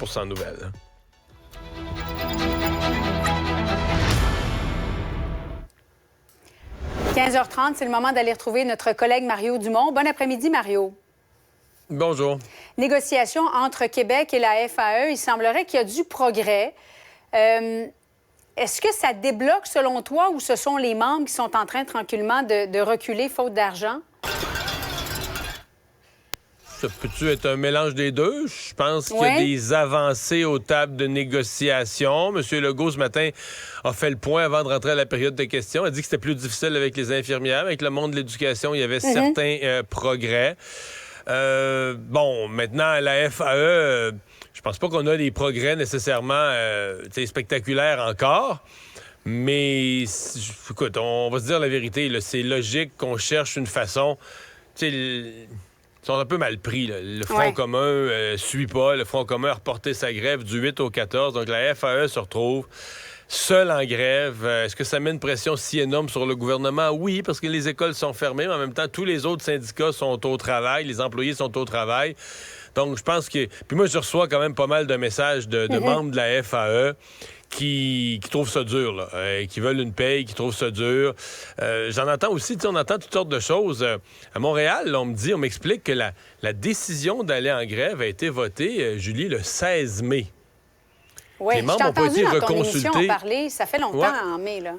100% nouvelles. 15h30, c'est le moment d'aller retrouver notre collègue Mario Dumont. Bon après-midi, Mario. Bonjour. Négociation entre Québec et la FAE. Il semblerait qu'il y a du progrès. Est-ce que ça débloque, selon toi, ou ce sont les membres qui sont en train tranquillement de reculer faute d'argent? Ça peut-tu être un mélange des deux? Je pense qu'il y a des avancées aux tables de négociation. M. Legault, ce matin, a fait le point avant de rentrer à la période de questions. Il a dit que c'était plus difficile avec les infirmières. Avec le monde de l'éducation, il y avait certains progrès. Bon, maintenant, à la FAE, je pense pas qu'on a des progrès nécessairement spectaculaires encore. Mais, écoute, on va se dire la vérité. Là, c'est logique qu'on cherche une façon... Ils sont un peu mal pris. Là. Le Front commun suit pas. Le Front commun a reporté sa grève du 8 au 14. Donc, la FAE se retrouve seule en grève. Est-ce que ça met une pression si énorme sur le gouvernement? Oui, parce que les écoles sont fermées, mais en même temps, tous les autres syndicats sont au travail. Les employés sont au travail. Donc, je pense que... Puis moi, je reçois quand même pas mal de messages de membres de la FAE qui trouvent ça dur, là, qui veulent une paye, qui trouvent ça dur. J'en entends aussi, on entend toutes sortes de choses. À Montréal, là, on m'explique que la décision d'aller en grève a été votée, Julie, le 16 mai. Oui, je t'ai entendu dans ton émission en parler. Ça fait longtemps en mai, là.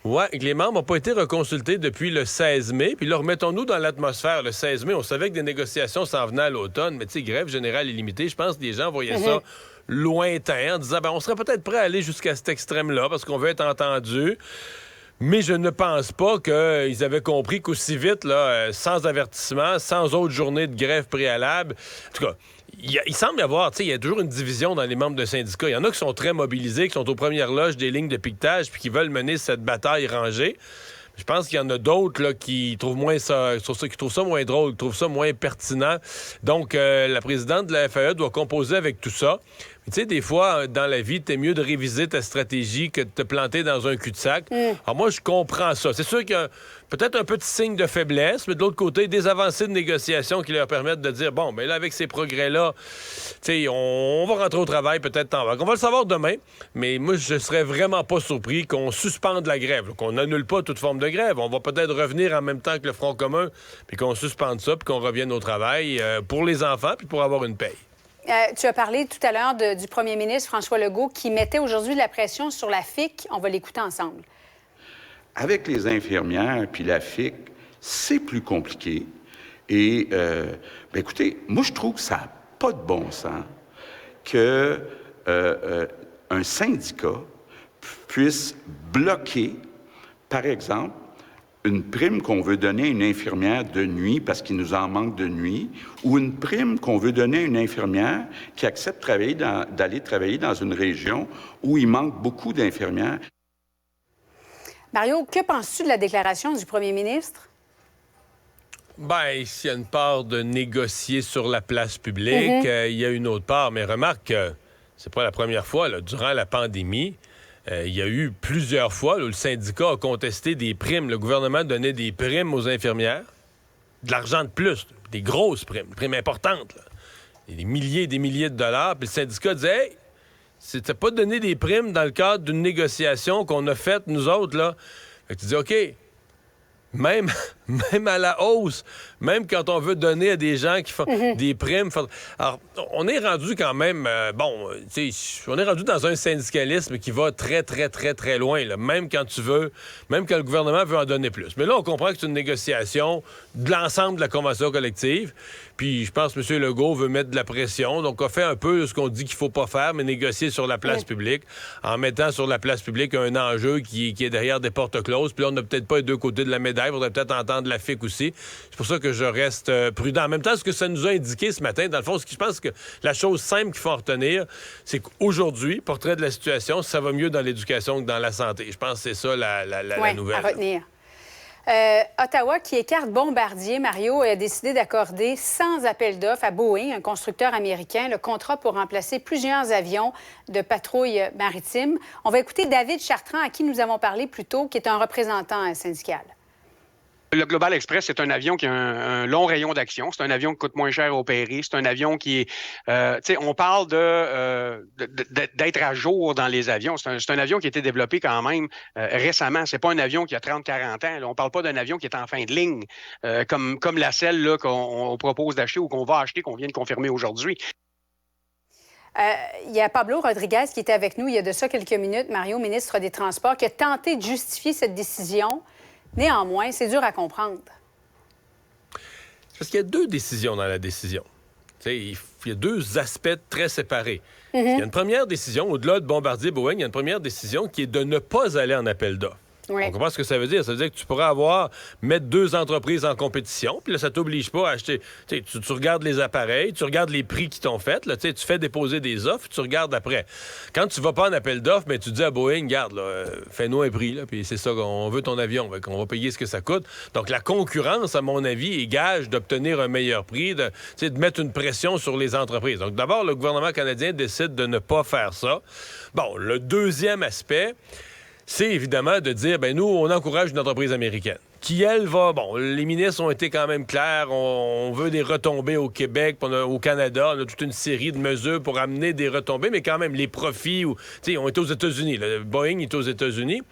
Oui, les membres n'ont pas été reconsultés depuis le 16 mai. Puis là, remettons-nous dans l'atmosphère. Le 16 mai, on savait que des négociations s'en venaient à l'automne, mais tu sais, grève générale illimitée, je pense que les gens voyaient ça lointain en disant, on serait peut-être prêt à aller jusqu'à cet extrême-là parce qu'on veut être entendu. Mais je ne pense pas qu'ils avaient compris qu'aussi vite, là, sans avertissement, sans autre journée de grève préalable, en tout cas, il semble y avoir, il y a toujours une division dans les membres de syndicats. Il y en a qui sont très mobilisés, qui sont aux premières loges des lignes de piquetage puis qui veulent mener cette bataille rangée. Je pense qu'il y en a d'autres là, qui trouvent qui trouvent ça moins drôle, qui trouvent ça moins pertinent. Donc, la présidente de la FAE doit composer avec tout ça. Tu sais, des fois, dans la vie, t'es mieux de réviser ta stratégie que de te planter dans un cul-de-sac. Alors moi, je comprends ça. C'est sûr qu'il y a peut-être un petit signe de faiblesse, mais de l'autre côté, des avancées de négociation qui leur permettent de dire, bon, mais là, avec ces progrès-là, tu sais, on va rentrer au travail peut-être en vague. On va le savoir demain, mais moi, je serais vraiment pas surpris qu'on suspende la grève, qu'on n'annule pas toute forme de grève. On va peut-être revenir en même temps que le Front commun, puis qu'on suspende ça, puis qu'on revienne au travail pour les enfants, puis pour avoir une paye. Tu as parlé tout à l'heure du premier ministre François Legault qui mettait aujourd'hui de la pression sur la FIC. On va l'écouter ensemble. Avec les infirmières puis la FIC, c'est plus compliqué. Et, écoutez, moi, je trouve que ça n'a pas de bon sens qu'un syndicat puisse bloquer, par exemple, une prime qu'on veut donner à une infirmière de nuit parce qu'il nous en manque de nuit, ou une prime qu'on veut donner à une infirmière qui accepte d'aller travailler dans une région où il manque beaucoup d'infirmières. Mario, que penses-tu de la déclaration du premier ministre? Bien, s'il y a une part de négocier sur la place publique, il y a une autre part. Mais remarque, c'est pas la première fois, là, durant la pandémie, il y a eu plusieurs fois où le syndicat a contesté des primes. Le gouvernement donnait des primes aux infirmières, de l'argent de plus, des grosses primes, des primes importantes, là. Des milliers de dollars. Puis le syndicat disait, hey, c'était pas donné des primes dans le cadre d'une négociation qu'on a faite, nous autres, là. Fait que tu dis, OK, même à la hausse, même quand on veut donner à des gens qui font des primes. Alors, on est rendu quand même, on est rendu dans un syndicalisme qui va très, très, très, très loin, là, même quand le gouvernement veut en donner plus. Mais là, on comprend que c'est une négociation de l'ensemble de la convention collective. Puis, je pense que M. Legault veut mettre de la pression. Donc, on fait un peu ce qu'on dit qu'il faut pas faire, mais négocier sur la place publique, en mettant sur la place publique un enjeu qui est derrière des portes closes. Puis là, on n'a peut-être pas les deux côtés de la médaille. Il faudrait peut-être entendre la FIC aussi. C'est pour ça que je reste prudent. En même temps, ce que ça nous a indiqué ce matin, dans le fond, je pense que la chose simple qu'il faut en retenir, c'est qu'aujourd'hui, portrait de la situation, ça va mieux dans l'éducation que dans la santé. Je pense que c'est ça la nouvelle. À retenir. Ottawa, qui écarte Bombardier, Mario, a décidé d'accorder sans appel d'offres à Boeing, un constructeur américain, le contrat pour remplacer plusieurs avions de patrouille maritime. On va écouter David Chartrand, à qui nous avons parlé plus tôt, qui est un représentant syndical. Le Global Express, c'est un avion qui a un long rayon d'action. C'est un avion qui coûte moins cher à opérer. C'est un avion qui est... on parle d'être à jour dans les avions. C'est un avion qui a été développé quand même récemment. C'est pas un avion qui a 30-40 ans. Là. On parle pas d'un avion qui est en fin de ligne, comme la selle là, qu'on propose d'acheter ou qu'on va acheter, qu'on vient de confirmer aujourd'hui. Il y a Pablo Rodriguez qui était avec nous il y a de ça quelques minutes, Mario, ministre des Transports, qui a tenté de justifier cette décision. Néanmoins, c'est dur à comprendre. Parce qu'il y a deux décisions dans la décision. Il y a deux aspects très séparés. Il y a une première décision, au-delà de Bombardier-Boeing, il y a une première décision qui est de ne pas aller en appel d'offres. Oui. On comprend ce que ça veut dire. Ça veut dire que tu pourrais mettre deux entreprises en compétition, puis là, ça t'oblige pas à acheter. Tu regardes les appareils, tu regardes les prix qui t'ont fait, là, tu fais déposer des offres, tu regardes après. Quand tu vas pas en appel d'offres, mais tu dis à Boeing, garde, fais-nous un prix, là, puis c'est ça, on veut ton avion, on va payer ce que ça coûte. Donc, la concurrence, à mon avis, est gage d'obtenir un meilleur prix, de mettre une pression sur les entreprises. Donc, d'abord, le gouvernement canadien décide de ne pas faire ça. Bon, le deuxième aspect, c'est évidemment de dire, nous, on encourage une entreprise américaine qui, elle, va... Bon, les ministres ont été quand même clairs, on veut des retombées au Québec, au Canada, on a toute une série de mesures pour amener des retombées, mais quand même, les profits, on est aux États-Unis, Boeing est aux États-Unis.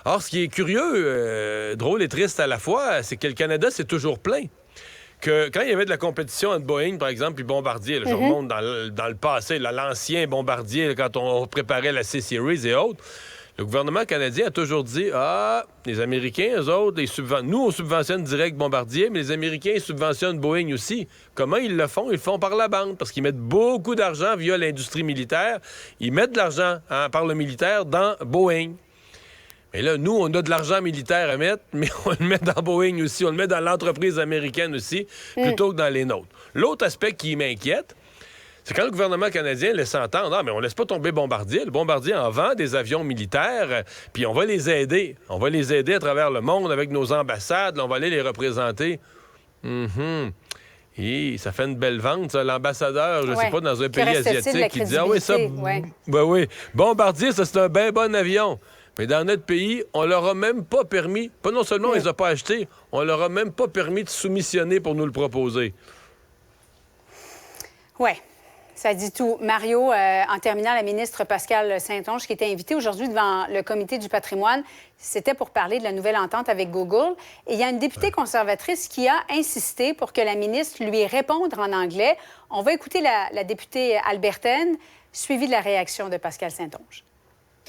Or, ce qui est curieux, drôle et triste à la fois, c'est que le Canada, c'est toujours plein. Que quand il y avait de la compétition entre Boeing, par exemple, puis Bombardier, je remonte dans le passé, l'ancien Bombardier, quand on préparait la C-Series et autres, le gouvernement canadien a toujours dit, les Américains, eux autres, nous, on subventionne direct Bombardier, mais les Américains, ils subventionnent Boeing aussi. Comment ils le font? Ils le font par la bande, parce qu'ils mettent beaucoup d'argent via l'industrie militaire. Ils mettent de l'argent par le militaire dans Boeing. Mais là, nous, on a de l'argent militaire à mettre, mais on le met dans Boeing aussi, on le met dans l'entreprise américaine aussi, plutôt que dans les nôtres. L'autre aspect qui m'inquiète, c'est quand le gouvernement canadien laisse entendre, mais on laisse pas tomber Bombardier. Le Bombardier en vend des avions militaires, puis on va les aider. On va les aider à travers le monde avec nos ambassades. Là, on va aller les représenter. Et ça fait une belle vente, ça. L'ambassadeur, je sais pas, dans un pays asiatique, qui dit, oui, Bombardier, ça, c'est un bien bon avion. Mais dans notre pays, on leur a même pas permis, pas non seulement on les a pas achetés, on leur a même pas permis de soumissionner pour nous le proposer. Oui. Ça dit tout. Mario, en terminant, la ministre Pascale Saint-Onge, qui était invitée aujourd'hui devant le Comité du patrimoine, c'était pour parler de la nouvelle entente avec Google. Et il y a une députée conservatrice qui a insisté pour que la ministre lui réponde en anglais. On va écouter la députée albertaine, suivie de la réaction de Pascale Saint-Onge.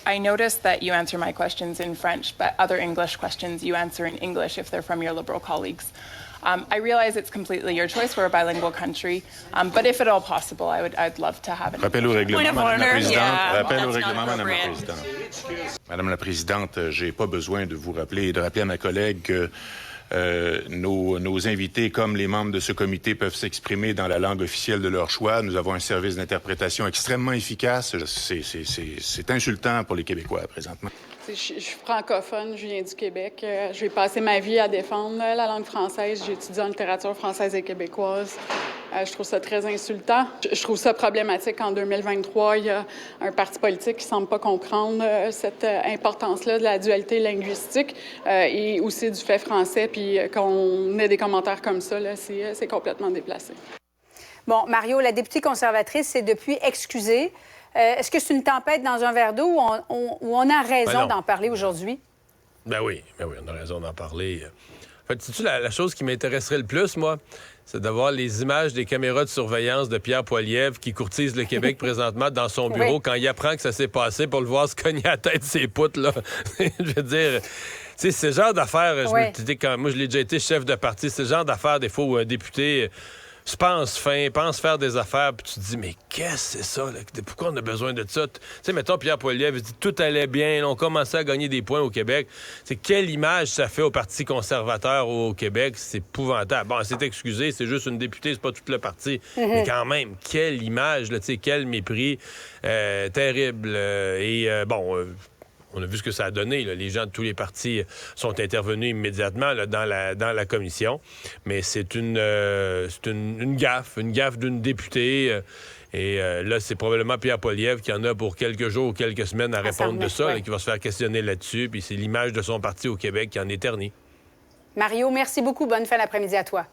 I noticed that you answer my questions in French, but other English questions you answer in English if they're from your Liberal colleagues. I realize it's completely your choice. We're a bilingual country, but if at all possible, I'd love to have it. Rappel au règlement, Madame la Présidente. Rappel au règlement, Madame la Présidente. Madame la Présidente, j'ai pas besoin de vous rappeler et de rappeler à ma collègue que nos invités, comme les membres de ce comité, peuvent s'exprimer dans la langue officielle de leur choix. Nous avons un service d'interprétation extrêmement efficace. C'est insultant pour les Québécois, présentement. Je suis francophone, je viens du Québec. Je vais passer ma vie à défendre la langue française. J'ai étudié en littérature française et québécoise. Je trouve ça très insultant. Je trouve ça problématique qu'en 2023, il y a un parti politique qui ne semble pas comprendre cette importance-là de la dualité linguistique et aussi du fait français. Puis qu'on ait des commentaires comme ça, là, c'est complètement déplacé. Bon, Mario, la députée conservatrice s'est depuis excusée. Est-ce que c'est une tempête dans un verre d'eau ou on a raison d'en parler aujourd'hui? Ben oui, on a raison d'en parler. En fait, sais-tu, la chose qui m'intéresserait le plus, moi, c'est d'avoir les images des caméras de surveillance de Pierre Poilievre qui courtise le Québec présentement dans son bureau quand il apprend que ça s'est passé pour le voir se cogner à la tête ses poutres, là. Je veux dire... Tu sais, c'est ce genre d'affaires... Moi, je l'ai déjà été chef de parti. C'est ce genre d'affaires, des fois, où un député... se pense faire des affaires, puis tu te dis, mais qu'est-ce que c'est ça? Là? Pourquoi on a besoin de ça? Tu sais, mettons, Pierre Poilievre, il dit, tout allait bien, on commençait à gagner des points au Québec. C'est quelle image ça fait au Parti conservateur au Québec? C'est épouvantable. Bon, c'est excusé, c'est juste une députée, c'est pas tout le parti. Mais quand même, quelle image, là, tu sais, quel mépris terrible. On a vu ce que ça a donné. Là. Les gens de tous les partis sont intervenus immédiatement là, dans la commission. Mais c'est une gaffe d'une députée. Là, c'est probablement Pierre Poilievre qui en a pour quelques jours ou quelques semaines à répondre de ça, là, qui va se faire questionner là-dessus. Puis c'est l'image de son parti au Québec qui en éternise. Mario, merci beaucoup. Bonne fin d'après-midi à toi.